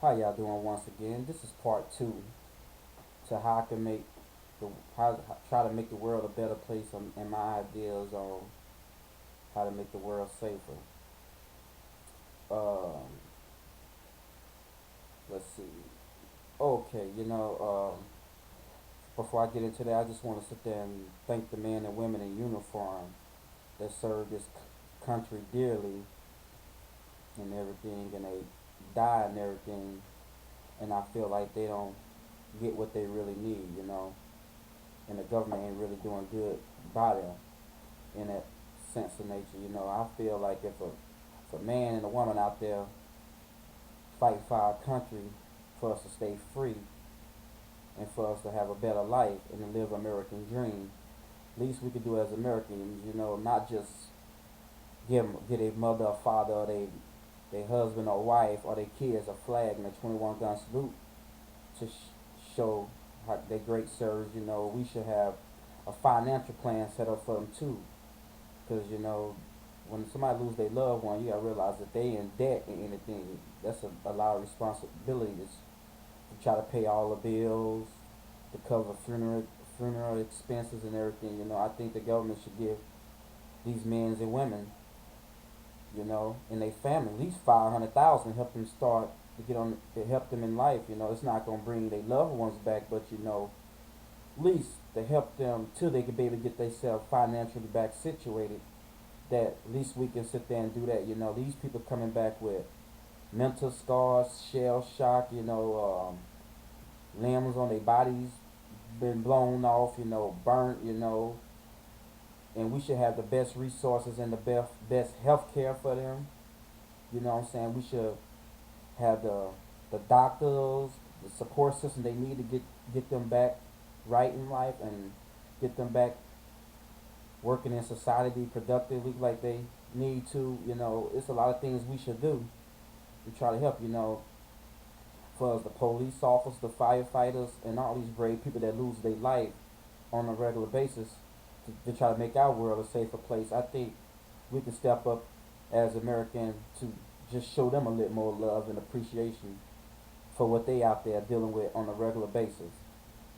How y'all doing once again? This is part two to how I can make the try to make the world a better place and my ideas on how to make the world safer. Um, let's see. Okay, before I get into that, I just want to sit there and thank the men and women in uniform that serve this country dearly and everything, and they die and everything, and I feel like they don't get what they really need, and the government ain't really doing good by them in that sense of nature. I feel like if a man and a woman out there fight for our country, for us to stay free and for us to have a better life and to live American dream, least we could do as Americans, not just get a mother or father or they husband or wife or their kids a flag and a 21 gun salute to show how they great service. We should have a financial plan set up for them too, because when somebody lose their loved one, you gotta realize that they in debt and anything. That's a lot of responsibility to try to pay all the bills, to cover funeral expenses and everything. I think the government should give these men and women, and their family at least 500,000, help them start to get on to help them in life. It's not gonna bring their loved ones back, but at least to help them till they can be able to get themselves financially back situated, that at least we can sit there and do that. These people coming back with mental scars, shell shock, limbs on their bodies been blown off, burnt, and we should have the best resources and the best health care for them. You know what I'm saying? We should have the doctors, the support system they need to get them back right in life and get them back working in society productively like they need to. It's a lot of things we should do to try to help. For us, the police officers, the firefighters, and all these brave people that lose their life on a regular basis to try to make our world a safer place. I think we can step up as Americans to just show them a little more love and appreciation for what they out there dealing with on a regular basis,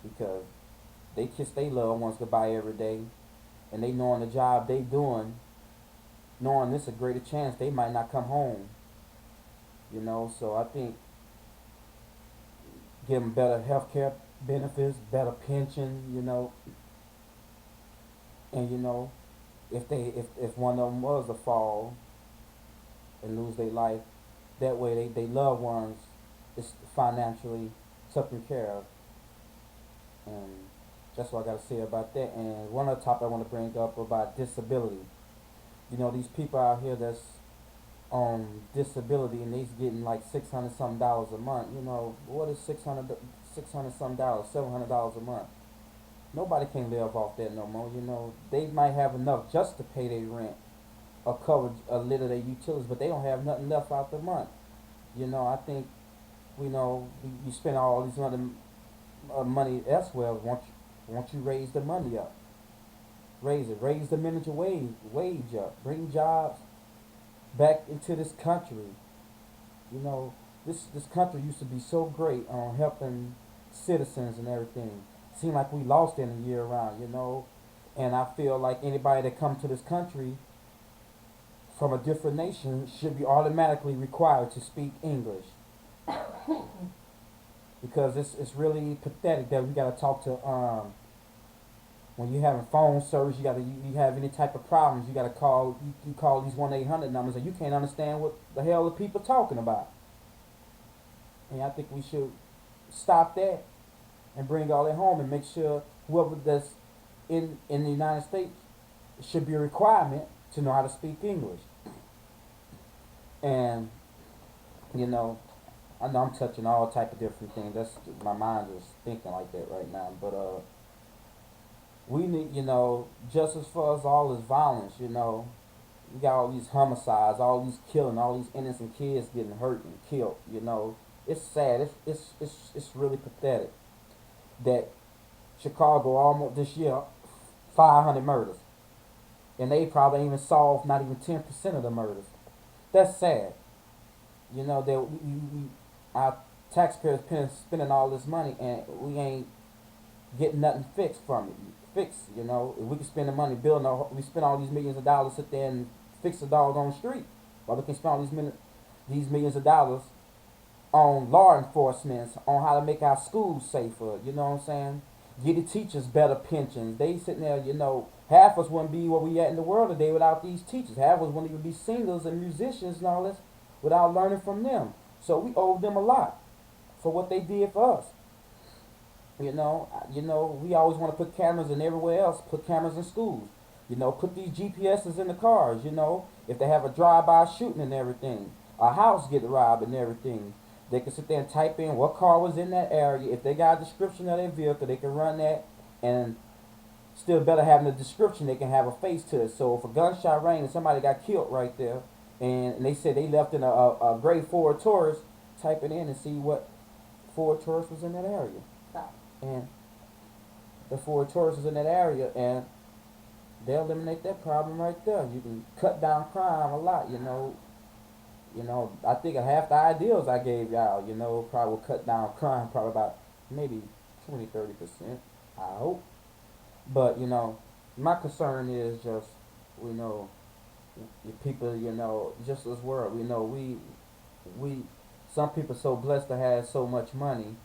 because they kiss their loved ones goodbye every day, and they knowing the job they doing, knowing this a greater chance they might not come home. So I think give them better health care benefits, better pension, and if one of them was to fall and lose their life, that way they loved ones is financially taken care of. And that's what I got to say about that. And one other topic I want to bring up about disability. These people out here that's on disability and they's getting like 600 something dollars a month. What is 600 something dollars, $700 a month? Nobody can live off that no more. They might have enough just to pay their rent or cover a little of their utilities, but they don't have nothing left out the month. I think we spend all these other money elsewhere. Won't you raise the money up? Raise the minimum wage up. Bring jobs back into this country. This country used to be so great on helping citizens and everything. Seemed like we lost in a year round. And I feel like anybody that come to this country from a different nation should be automatically required to speak English, because it's really pathetic that we got to talk to when you having phone service, you have any type of problems, you got to you call these 1-800 numbers and you can't understand what the hell the people talking about. And I think we should stop that and bring all that home and make sure whoever that's in the United States, it should be a requirement to know how to speak English. And you know, I know I'm touching all type of different things. That's my mind is thinking like that right now. But we need, just as far as all this violence, we got all these homicides, all these killing, all these innocent kids getting hurt and killed. It's sad. It's really pathetic that Chicago almost this year 500 murders, and they probably even solved not even 10% of the murders. That's sad. That I taxpayers spending all this money and we ain't getting nothing fixed from it. Fixed, you know. If we can spend the money building, we spend all these millions of dollars, sit there and fix the doggone street. While we can spend all these millions of dollars on law enforcement, on how to make our schools safer. You know what I'm saying? Get the teachers better pensions. They sitting there, you know, half of us wouldn't be where we at in the world today without these teachers. Half of us wouldn't even be singers and musicians and all this without learning from them. So we owe them a lot for what they did for us. We always want to put cameras in everywhere else. Put cameras in schools. Put these GPSs in the cars. If they have a drive-by shooting and everything, a house get robbed and everything, they can sit there and type in what car was in that area. If they got a description of their vehicle, they can run that, and still better having the description, they can have a face to it. So if a gunshot rang and somebody got killed right there, and they said they left in a gray Ford Taurus, type it in and see what Ford Taurus was in that area. And the Ford Taurus is in that area, and they'll eliminate that problem right there. You can cut down crime a lot. I think half the ideals I gave y'all, probably will cut down crime probably about maybe 20-30%. I hope. But my concern is just people, just this world. We some people so blessed to have so much money,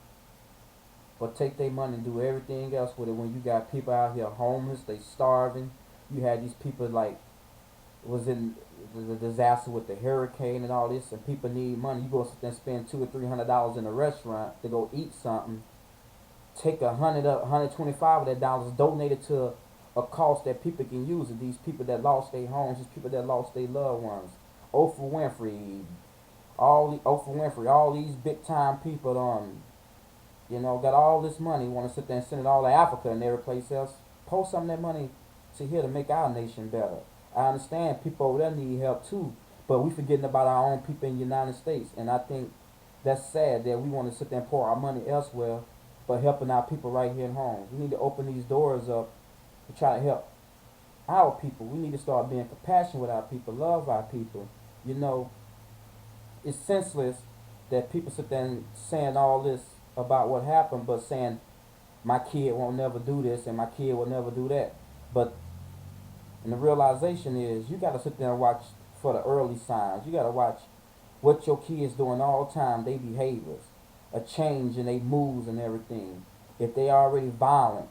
but take their money and do everything else with it. When you got people out here homeless, they starving. You had these people like was in the disaster with the hurricane and all this, and people need money. You go sit there and spend $200 or $300 in a restaurant to go eat something. Take $125 of that dollars, donate it to a cause that people can use it. These people that lost their homes, these people that lost their loved ones. Oprah Winfrey, all these big time people got all this money, want to sit there and send it all to Africa and every place else. Post some of that money to here to make our nation better. I understand people over there need help too, but we forgetting about our own people in the United States, and I think that's sad that we want to sit there and pour our money elsewhere, but helping our people right here at home. We need to open these doors up to try to help our people. We need to start being compassionate with our people, love our people. It's senseless that people sit there and saying all this about what happened, but saying my kid won't never do this and my kid will never do that. But and the realization is you got to sit there and watch for the early signs. You got to watch what your kids doing all the time, their behaviors, a change in their moves and everything. If they already violent,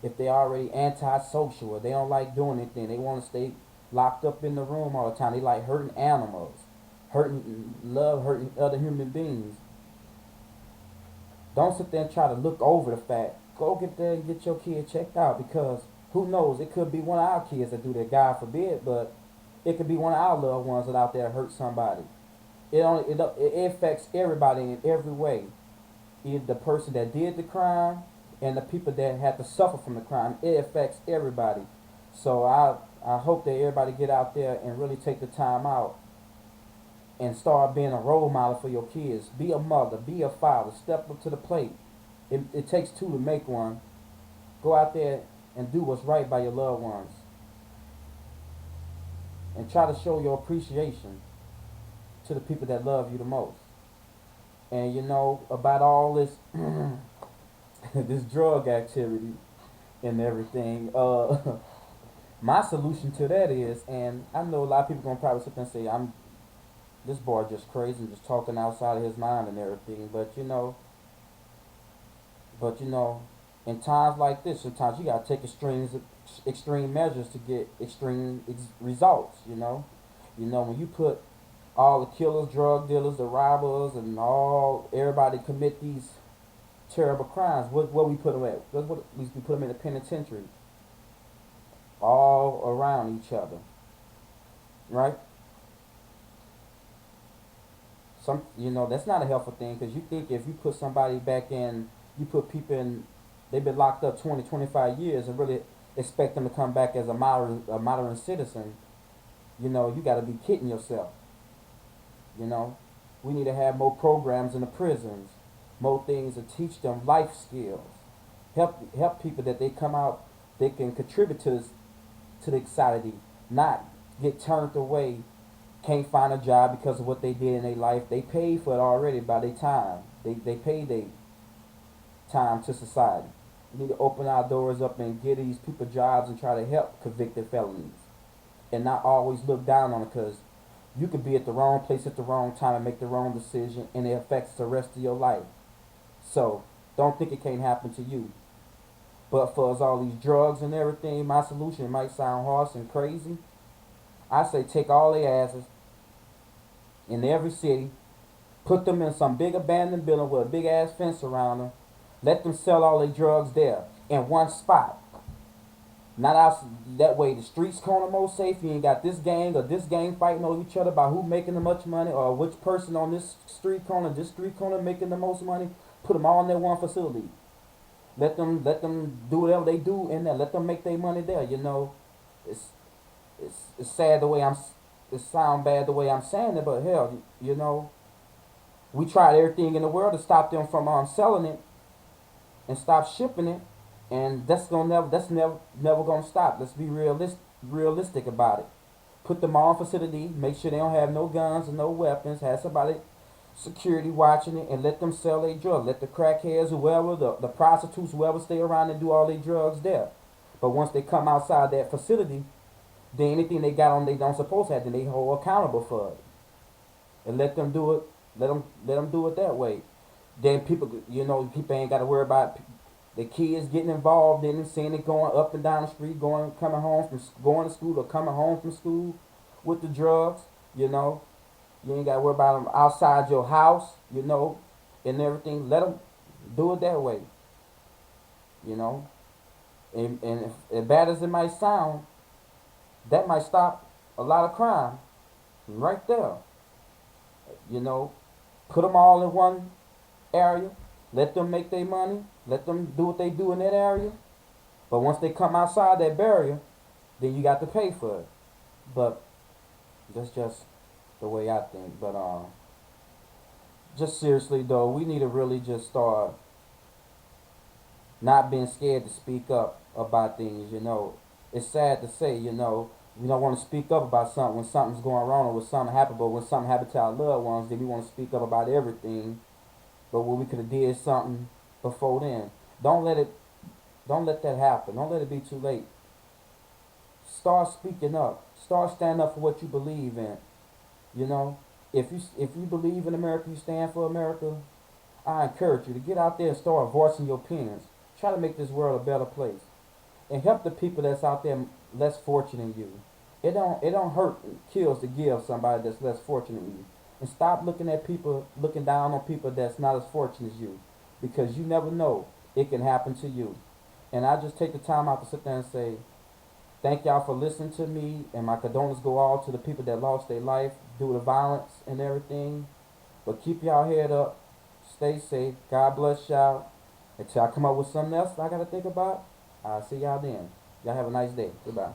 if they already antisocial, or they don't like doing anything, they want to stay locked up in the room all the time. They like hurting animals, hurting other human beings. Don't sit there and try to look over the fact. Go get there and get your kid checked out, because who knows? It could be one of our kids that do that, God forbid, but it could be one of our loved ones that out there hurt somebody. It affects everybody in every way. Either the person that did the crime and the people that had to suffer from the crime. It affects everybody. So I hope that everybody get out there and really take the time out and start being a role model for your kids. Be a mother, be a father, step up to the plate. It takes two to make one. Go out there and do what's right by your loved ones. And try to show your appreciation to the people that love you the most. And about all this this drug activity and everything, my solution to that is, and I know a lot of people gonna probably sit there and say this boy just crazy and just talking outside of his mind and everything, but in times like this, sometimes you gotta take extreme measures to get extreme results. When you put all the killers, drug dealers, the robbers, and everybody commit these terrible crimes, what we put them at? We put them in the penitentiary, all around each other, right? That's not a helpful thing, because you think if you put somebody back in, you put people in, they've been locked up 20-25 years and really expect them to come back as a modern citizen, you got to be kidding yourself. We need to have more programs in the prisons, more things to teach them life skills, help people that they come out, they can contribute to the society, not get turned away can't find a job because of what they did in their life. They paid for it already by their time. They paid their time to society. We need to open our doors up and give these people jobs and try to help convicted felonies and not always look down on it, because you could be at the wrong place at the wrong time and make the wrong decision and it affects the rest of your life. So don't think it can't happen to you. But for us all these drugs and everything, my solution might sound harsh and crazy. I say take all their asses in every city, put them in some big abandoned building with a big ass fence around them, let them sell all their drugs there in one spot. Not out that way. The streets corner more safe. You ain't got this gang or this gang fighting over each other about who making the much money or which person on this street corner making the most money. Put them all in that one facility. Let them do whatever they do in there. Let them make their money there. You know, it's it's sad the way it sound bad the way I'm saying it, but hell, you know, we tried everything in the world to stop them from selling it and stop shipping it, and that's never gonna stop. Let's be realistic about it. Put them all in facility, make sure they don't have no guns and no weapons, have somebody security watching it, and let them sell their drugs. Let the crackheads, whoever, the prostitutes, whoever stay around and do all their drugs there. But once they come outside that facility, then anything they got on they don't supposed to have, then they hold accountable for it. And let them do it. Let them do it that way. Then people, you know, people ain't got to worry about the kids getting involved in it, seeing it going up and down the street, going to school or coming home from school with the drugs. You know, you ain't got to worry about them outside your house. You know, and everything. Let them do it that way. You know, and as bad as it might sound, that might stop a lot of crime right there. You know, put them all in one area, let them make their money, let them do what they do in that area. But once they come outside that barrier, then you got to pay for it. But that's just the way I think. But just seriously though, we need to really just start not being scared to speak up about things. You know, it's sad to say, you know, we don't want to speak up about something when something's going wrong or when something happened, but when something happened to our loved ones, then we want to speak up about everything. But when we could have did something before then, don't let it, don't let that happen. Don't let it be too late. Start speaking up. Start standing up for what you believe in. You know, if you believe in America, you stand for America. I encourage you to get out there and start voicing your opinions. Try to make this world a better place and help the people that's out there less fortunate than you. It don't hurt, it kills to give somebody that's less fortunate than you. And stop looking down on people that's not as fortunate as you, because you never know, it can happen to you. And I just take the time out to sit there and say, thank y'all for listening to me, and my condolences go all to the people that lost their life due to violence and everything. But keep y'all head up, stay safe, God bless y'all. Until I come up with something else I gotta think about, I'll see y'all then. Y'all have a nice day. Goodbye.